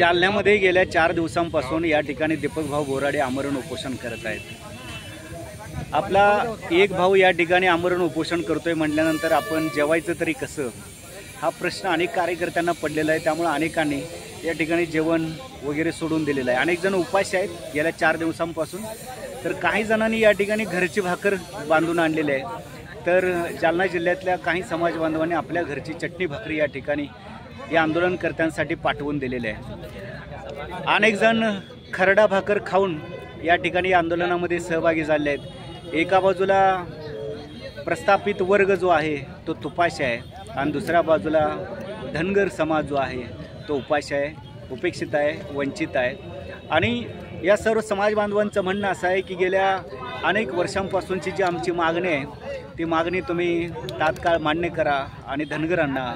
जालन्यामध्ये गेल्या 4 दिवसांपासून या ठिकाणी दीपक भाऊ बोराडे आमरण उपोषण करत आहेत। आपला एक भाऊ या ठिकाणी आमरण उपोषण करतोय म्हटल्यानंतर आपण जेवायचं तरी कसं, हा प्रश्न अनेक कार्यकर्त्यांना पडलेला आहे। त्यामुळे अनेकांनी या ठिकाणी जेवण वगैरे सोडून दिलेलं आहे। अनेक जण उपाशी आहेत गेल्या 4 दिवसांपासून, तर काही जणांनी या ठिकाणी घरची भाकर बांधून आणलेली आहे। तर जालना जिल्ह्यातल्या काही समाज बांधवांनी आपल्या घरची चटणी भाकरी या ठिकाणी या आंदोलनकर्त्यांसाठी पाठवून दिलेले आहे। अनेक जण खरडा भाकर खाऊन या ठिकाणी आंदोलनामध्ये सहभागी झाले आहेत। एका बाजूला प्रस्थापित वर्ग जो आहे तो तुपाशी आहे आणि दुसऱ्या बाजूला धनगर समाज जो आहे तो उपाशी आहे, उपेक्षित आहे, वंचित आहे। आणि या सर्व समाज बांधवांचं म्हणणं असं आहे की गेल्या अनेक वर्षांपासूनची जी आमची मागणी आहे ती मागणी तुम्ही तात्काळ मान्य करा आणि धनगरांना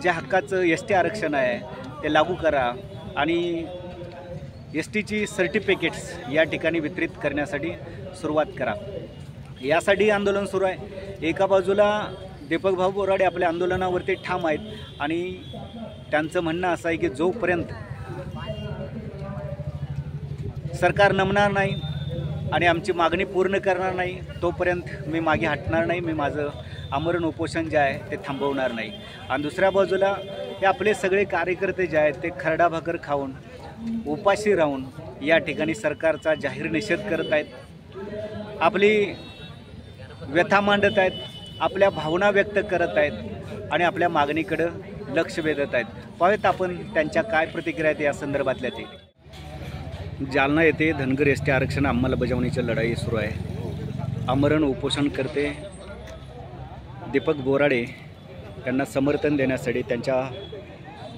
जे हक्काचं ST आरक्षण आहे ते लागू करा आणि STची सर्टिफिकेट्स या ठिकाणी वितरित करण्यासाठी सुरुवात करा। यासाठी आंदोलन सुरू आहे। एका बाजूला दीपक भाऊ बोराडे आपल्या आंदोलनावरती ठाम आहेत आणि त्यांचं म्हणणं असं आहे की जोपर्यंत सरकार नमणार नाही आणि आमची मागणी पूर्ण करणार नाही तोपर्यंत मी मागे हटणार नाही, मी माझं आमरण उपोषण जे आहे ते थांबवणार नाही। आणि दुसऱ्या बाजूला हे आपले सगळे कार्यकर्ते जे आहेत ते खरडा भाकर खाऊन उपाशी राहून या ठिकाणी सरकारचा जाहीर निषेध करत आहेत, आपली व्यथा मांडत आहेत, आपल्या भावना व्यक्त करत आहेत आणि आपल्या मागणीकडं लक्ष वेधत आहेत। पाहूयात आपण त्यांच्या काय प्रतिक्रिया आहेत या संदर्भातल्या ते। जालना येथे धनगर ST आरक्षण अंमलबजावणीची लढाई सुरू आहे। आमरण उपोषण करते दीपक बोराडे यांना समर्थन देण्यासाठी, त्यांच्या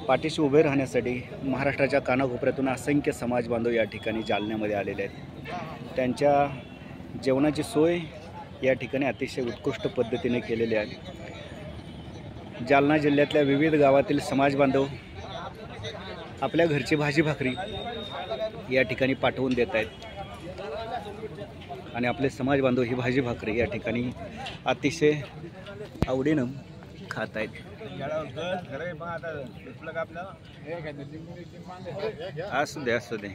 पाठीशी उभे राहण्यासाठी महाराष्ट्राच्या कानाकोपऱ्यातून असंख्य समाज बांधव या ठिकाणी जालन्यामध्ये आलेले आहेत। त्यांच्या जेवणाची सोय या ठिकाणी अतिशय उत्कृष्ट पद्धतीने केलेली आहे। जालना जिल्ह्यातल्या विविध गावातील समाज बांधव आपल्या घरची भाजी भाकरी या ठिकाणी पाठवून देत आहेत आणि आपले समाज बांधव ही भाजी भाकरी या ठिकाणी अतिशय आवडीनं खात आहेत। असू दे असू दे,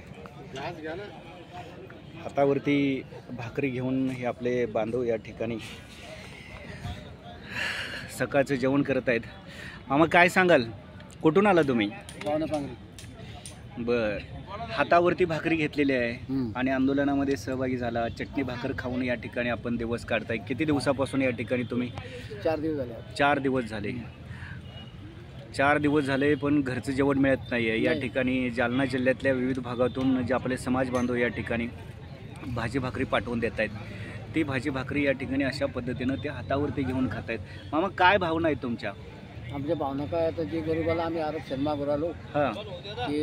हातावरती भाकरी घेऊन हे आपले बांधव या ठिकाणी सकाळचं जेवण करत आहेत। मामा काय सांगाल, कुठून आला तुम्ही? बर, हातावरती भाकरी घेतलेली आहे आणि आंदोलनामध्ये सहभागी झाला, चटणी भाकर खाऊन या ठिकाणी आपण दिवस काढताय। किती दिवसापासून या ठिकाणी तुम्ही? 4 दिवस झाले। 4 दिवस झाले। 4 दिवस झाले पण घरचं जेवण मिळत नाही आहे। या ठिकाणी जालना जिल्ह्यातल्या विविध भागातून जे आपले समाज बांधव या ठिकाणी भाजी भाकरी पाठवून देत आहेत ती भाजी भाकरी या ठिकाणी अशा पद्धतीनं ते हातावरती घेऊन खात आहेत। मामा काय भावना आहेत तुमच्या? आमच्या भावना काय आता, जे गरीबाला आम्ही आरक्षण मागू राहिलो की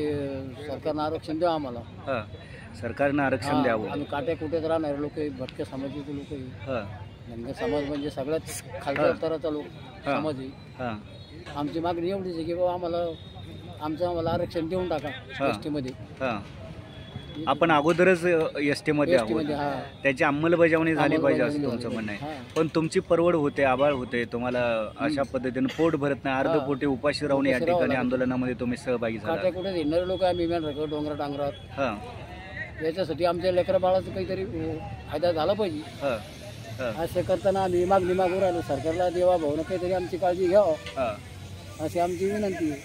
सरकारनं आरक्षण द्यावं आम्हाला। सरकारनं आरक्षण द्यावं। आम्ही काट्या कुठेच राहणार लोक, भटक्या समाजाचे लोक, धनगर समाज म्हणजे सगळ्यात खालच्या स्तराचा लोक समाज आहे। आमची मागणी एवढीच आहे की बाबा आम्हाला आरक्षण देऊन टाका ST मध्ये। आपण अगोदरच ST मध्ये आहोत, त्याची अंमलबजावणी झाली पाहिजे असं तुमचं म्हणणं आहे। पण तुमची परवड होते, आबाळ होते, तुम्हाला अशा पद्धतीनं पोट भरत नाही, अर्धपोटी उपाशी राहून या ठिकाणी आंदोलनामध्ये तुम्ही सहभागी झाला। कुठे येणारे लोक आम्ही डोंगरात डांगरात, याच्यासाठी आमच्या लेकरा बाळाचा काहीतरी फायदा झाला पाहिजे। असं करताना आम्ही मागणी मागू राहिलो सरकारला, देवा भाऊनं काहीतरी आमची काळजी घ्यावं अशी आमची विनंती आहे।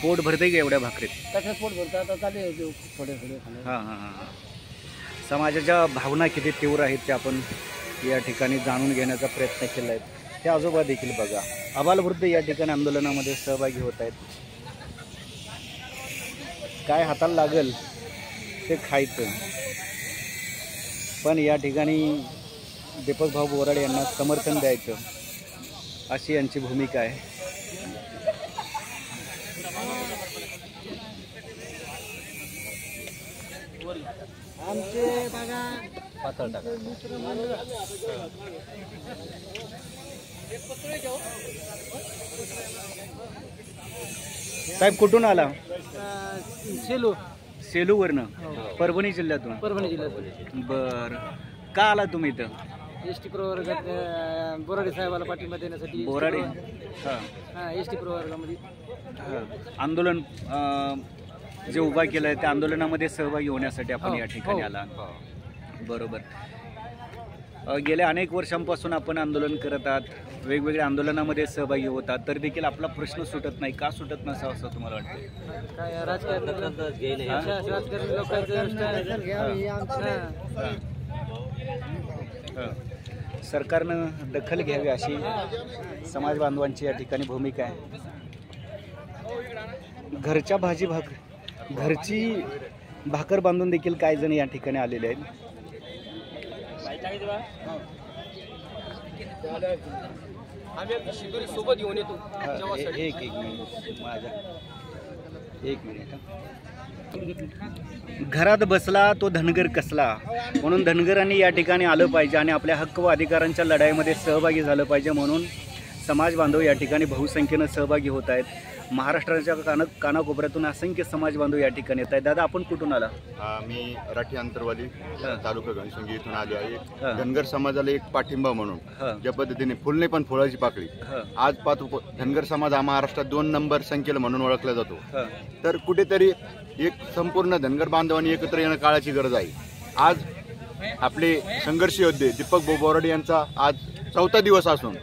पोट भरते का एवढ्या भाकरीत? तसंच पोट भरतं, आता चालेल थोडे थोडे। समाजाच्या भावना किती तीव्र आहेत ते आपण या ठिकाणी जाणून घेण्याचा प्रयत्न केला आहे। ते आजोबा देखील बघा, आबालवृद्ध या ठिकाणी आंदोलनामध्ये सहभागी होत आहेत। काय हाताला लागेल ते खायचं, पण या ठिकाणी दीपक भाऊ बोराडे यांना समर्थन द्यायचं अशी यांची भूमिका आहे। आमचे बघा पातळ टाका। साहेब कुठून आला? सेलूवरनं? परभणी जिल्ह्यातून? परभणी जिल्ह्यातून। बर, का आला तुम्ही इथं? एस टी प्रवर्गात बोराडे साहेबाला पाठिंबा देण्यासाठी बोराडे एस टी प्रवर्गामध्ये आंदोलन जे उभा केलं आहे त्या आंदोलनामध्ये सहभागी होण्यासाठी आपण या ठिकाणी आला. बरोबर. गेल्या अनेक वर्षांपासून आपण आंदोलन करत आहात, वेगवेगळ्या आंदोलनामध्ये सहभागी होतात, तर देखील आपला प्रश्न सुटत नाही. का सुटत नसावं असं तुम्हाला वाटतं? सरकारनं दखल घ्यावी अशी समाज बांधवांची या ठिकाणी भूमिका आहे. घरच्या घरची भाकर बांधून देखील काही जण या ठिकाणी आलेले आहेत. सोबत घेऊन येतो. एक मिनिट. घरात बसला तो धनगर कसला, म्हणून धनगरांनी या ठिकाणी आलं पाहिजे आणि आपल्या हक्क व अधिकारांच्या लढाईमध्ये सहभागी झालं पाहिजे, म्हणून समाज बांधव या ठिकाणी बहुसंख्येनं सहभागी होत आहेत. महाराष्ट्राच्या कानाकोपऱ्यातून असंख्य समाज बांधव या ठिकाणी येत आहेत. दादा, आपण कुठून आला? मी राठी अंतरवाली तालुका घनसंगी इथून आलो आहे. धनगर समाजाला एक पाठिंबा म्हणून ज्या पद्धतीने फुलणे पण फुलाची पाकळी आज पाहतो. धनगर समाज हा महाराष्ट्रात 2 नंबर संख्येला म्हणून ओळखला जातो. तर कुठेतरी एक संपूर्ण धनगर बांधवांनी एकत्र येणं काळाची गरज आहे. आज आपले संघर्ष योद्धे दीपक भाऊ बोराडे यांचा आज 4था दिवस असून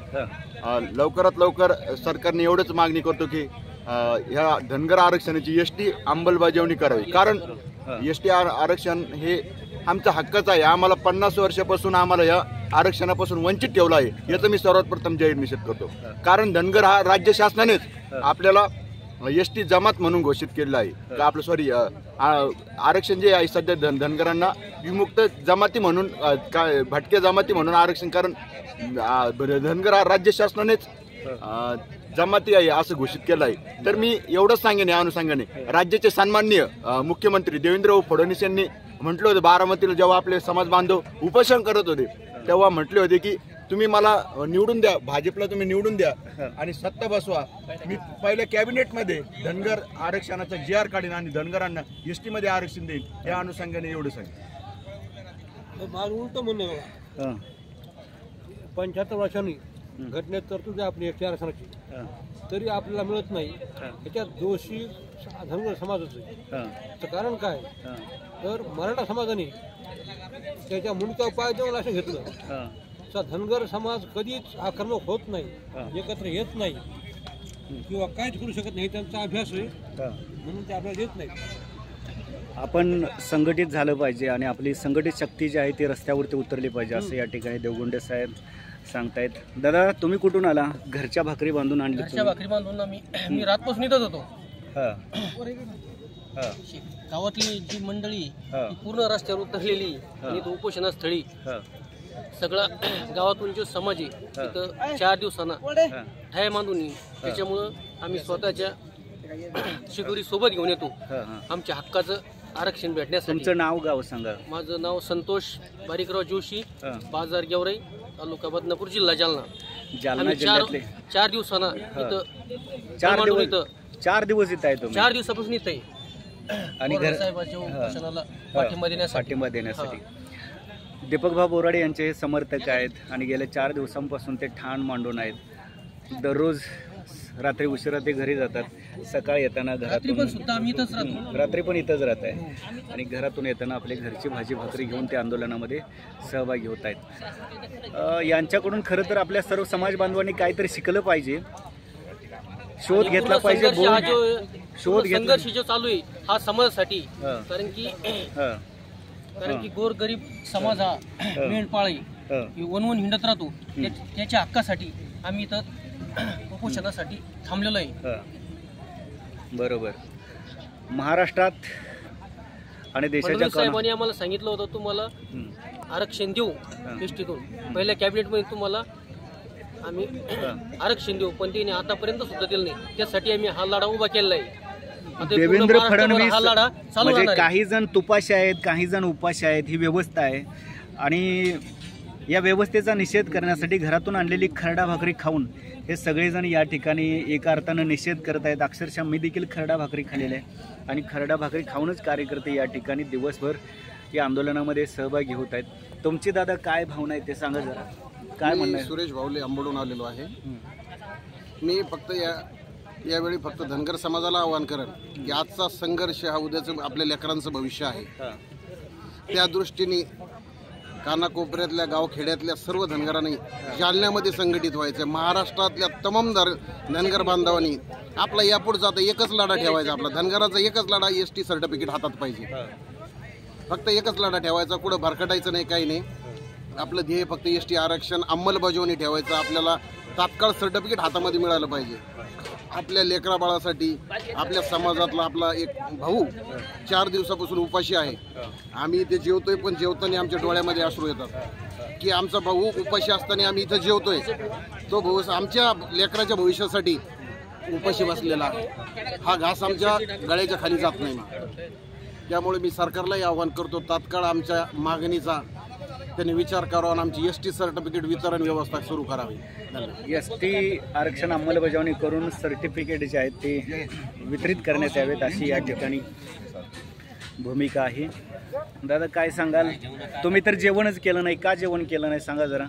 लवकरात लवकर सरकारने एवढंच मागणी करतो की ह्या धनगर आरक्षणाची एसटी अंमलबजावणी करावी. कारण एसटी आरक्षण हे आमचा हक्कच आहे. आम्हाला 50 वर्षापासून आम्हाला या आरक्षणापासून वंचित ठेवलं आहे. याचा मी सर्वात प्रथम जाहीर निषेध करतो. कारण धनगर हा राज्य शासनानेच आपल्याला एसटी जमात म्हणून घोषित केलेलं आहे. का आपलं आरक्षण जे आहे सध्या धनगरांना विमुक्त जमाती म्हणून भटक्या जमाती म्हणून आरक्षण. कारण धनगर हा राज्य शासनानेच जमाती आहे असं घोषित केलं आहे. तर मी एवढंच सांगेन या अनुषंगाने राज्याचे सन्माननीय मुख्यमंत्री देवेंद्र फडणवीस यांनी म्हटलं होतं, बारामतीला जेव्हा आपले समाज बांधव उपोषण करत होते तेव्हा म्हटले होते की तुम्ही मला निवडून द्या, भाजपला तुम्ही निवडून द्या आणि सत्ता बसवा. मी पहिल्या कॅबिनेटमध्ये धनगर आरक्षणाचा GR काढीन आणि धनगरांना एसटी मध्ये आरक्षण देईन. या अनुषंगाने एवढं सांगेन. माझं उलट म्हणणं बघा, 75 वर्षांनी घटनेत तरतूद आहे आपली एसटी आरक्षणाची, तरी आपल्याला मिळत नाही. याच्यात दोषी धनगर समाजाचं आहे. तर कारण काय, तर मराठा समाजाने त्याच्या मुंडक्यावर पाय देऊन असं घेतलं. धनगर समाज कधीच आक्रमक होत नाही, एकत्र येत नाही किंवा काहीच करू शकत नाही. त्यांचा अभ्यास आहे म्हणून ते अभ्यास येत नाही. आपण संघटित झालं पाहिजे आणि आपली संघटित शक्ती जी आहे ती रस्त्यावरती उतरली पाहिजे असं या ठिकाणी देवगुंडे साहेब सांगतायत. दादा, तुम्ही कुठून आला? घरच्या भाकरी बांधून आणली? घरच्या भाकरी बांधून मी रातपासून इथंच होतो. गावातली जी मंडळी पूर्ण रस्त्यावर उतरलेली आणि तो उपोषणास्थळी सगळा गावातून जो समाज आहे तिथं 4 दिवसांना ठाय बांधून. त्याच्यामुळं आम्ही स्वतःच्या शिदोरी सोबत घेऊन येतो आमच्या हक्काचं आरक्षण भेटण्यासाठी. तुमचं नाव गाव सांगा? माझं नाव संतोष बारीकराव जोशी, बाजार गेवराई, तालुका बदनापूर, जिल्हा जालना. जालना जिल्ह्यातले 4 दिवसांना इथं 4 दिवस इथं आहे तुम्ही? 4 दिवसापासून इथं आहे आणि साहेबांच्या उपोषणाला पाठिंबा देण्यासाठी. दीपक भाऊ बोराडे यांचे हे समर्थक आहेत आणि गेल्या 4 दिवसांपासून ते ठाण मांडून आहेत. दररोज रात्री उशिरा ते घरी जातात, सकाळी येताना घरातून रात्री पण इथंच राहत आहे आणि घरातून येताना आपली घरची भाजी भाकरी घेऊन ते आंदोलनामध्ये सहभागी होत आहेत. यांच्याकडून खरं तर आपल्या सर्व समाज बांधवांनी काहीतरी शिकलं पाहिजे, शोध घेतला पाहिजे. संघर्ष जो चालू आहे हा समाजासाठी. कारण की गोरगरीब समाज हा मेंढपाळी वनवन हिंडत राहतो. त्याच्या हक्कासाठी आम्ही इथं उपोषणासाठी थांबलेलो आहे. बरोबर. महाराष्ट्रात आणि देशाच्या साहेबांनी आम्हाला सांगितलं होतं तुम्हाला आरक्षण देऊ एसटीतून. पहिल्या कॅबिनेटमध्ये तुम्हाला आम्ही आरक्षण देऊ, पण त्यांनी आतापर्यंत सुद्धा दिलं नाही. त्यासाठी आम्ही हा लढा उभा केलेला आहे. देवेंद्र फडणवीस म्हणजे काही जण तुपाशी आहेत, काही जण उपाशी आहेत, ही व्यवस्था आहे आणि या व्यवस्थेचा निषेध करण्यासाठी घरातून आणलेली खरडा भाकरी खाऊन हे सगळेजण या ठिकाणी एका अर्थानं निषेध करत आहेत. अक्षरशः मी देखील खरडा भाकरी खाल्लेला आहे आणि खरडा भाकरी खाऊनच कार्यकर्ते या ठिकाणी दिवसभर या आंदोलनामध्ये सहभागी होत आहेत. तुमची दादा काय भावना आहे ते सांगा जरा. काय म्हणणं आहे? सुरेश भावले आंबोडून आलेलो आहे. मी फक्त यावेळी फक्त धनगर समाजाला आवाहन करेन की आजचा संघर्ष हा उद्याचं आपल्या लेकरांचं भविष्य आहे. त्या दृष्टीने कानाकोपऱ्यातल्या गावखेड्यातल्या सर्व धनगरांनी जालन्यामध्ये संघटित व्हायचं. महाराष्ट्रातल्या तमाम धनगर बांधवांनी आपला यापुढचा आता एकच लढा ठेवायचा. आपला धनगराचा एकच लढा ST सर्टिफिकेट हातात पाहिजे. फक्त एकच लढा ठेवायचा, कुठं भरकटायचं नाही, काही नाही. आपलं ध्येय फक्त ST आरक्षण अंमलबजावणी ठेवायचं. आपल्याला तात्काळ सर्टिफिकेट हातामध्ये मिळालं पाहिजे. आपल्या लेकरा बाळासाठी आपल्या समाजातला आपला एक भाऊ 4 दिवसापासून उपाशी आहे. आम्ही इथे जेवतोय, पण जेवताना आमच्या डोळ्यामध्ये अश्रू येतात की आमचा भाऊ उपाशी असताना आम्ही इथं जेवतोय. तो भाऊ आमच्या लेकराच्या भविष्यासाठी उपाशी बसलेला आहे. हा घास आमच्या गळ्याच्या खाली जात नाही ना. त्यामुळे मी सरकारलाही आवाहन करतो, तात्काळ आमच्या मागणीचा त्यांनी विचार करावा आणि आमची ST सर्टिफिकेट वितरण व्यवस्था सुरू करावी. ST आरक्षण अंमलबजावणी करून सर्टिफिकेट जे आहेत ते वितरित करण्यात यावेत अशी या ठिकाणी भूमिका आहे. दादा काय सांगाल? तुम्ही तर जेवणच केलं नाही, का जेवण केलं नाही सांगा जरा.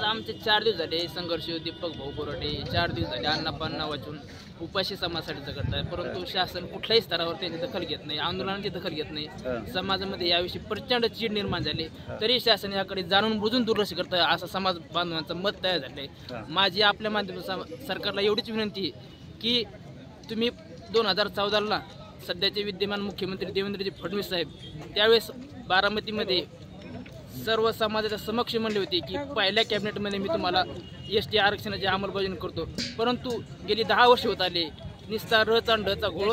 आमचे 4 दिवस झाले संघर्ष. दीपक भाऊ बोराडे 4 दिवस झाले अन्नपान्ना वाचून उपाशी समाजासाठी झगडत आहे, परंतु शासन कुठल्याही स्तरावर त्यांची दखल घेत नाही, आंदोलनाची दखल घेत नाही. समाजामध्ये याविषयी प्रचंड चीड निर्माण झाली, तरी शासन याकडे जाणून बुजून दुर्लक्ष करत आहे असं समाज बांधवांचं मत तयार झालंय. माझी आपल्या माध्यमातून सरकारला एवढीच विनंती की तुम्ही 2014ला सध्याचे विद्यमान मुख्यमंत्री देवेंद्रजी फडणवीस साहेब त्यावेळेस बारामतीमध्ये सर्व समाजाच्या समक्ष म्हणले होते की पहिल्या कॅबिनेटमध्ये मी तुम्हाला ST आरक्षणाची अंमलबजावणी करतो, परंतु गेली 10 वर्ष होत आले. निस्ता रचा घोळ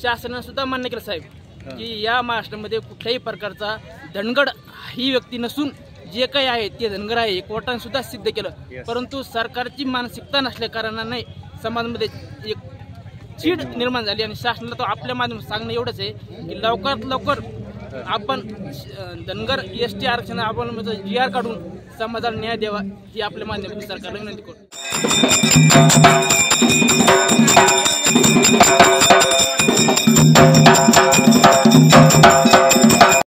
शासनानं सुद्धा मान्य केलं साहेब की या महाराष्ट्रामध्ये कुठल्याही प्रकारचा धनगड ही व्यक्ती नसून जे काही आहे ते धनगर आहे, कोर्टाने सुद्धा सिद्ध केलं. परंतु सरकारची मानसिकता नसल्या कारणाने समाजामध्ये एक चीड निर्माण झाली आणि शासनाला तो आपल्या माध्यमातून सांगणं एवढंच आहे की लवकरात लवकर आपण धनगर ST आरक्षण आपण GR काढून समाजाला न्याय द्यावा ही आपल्या माध्यमातून सरकारला विनंती करतो.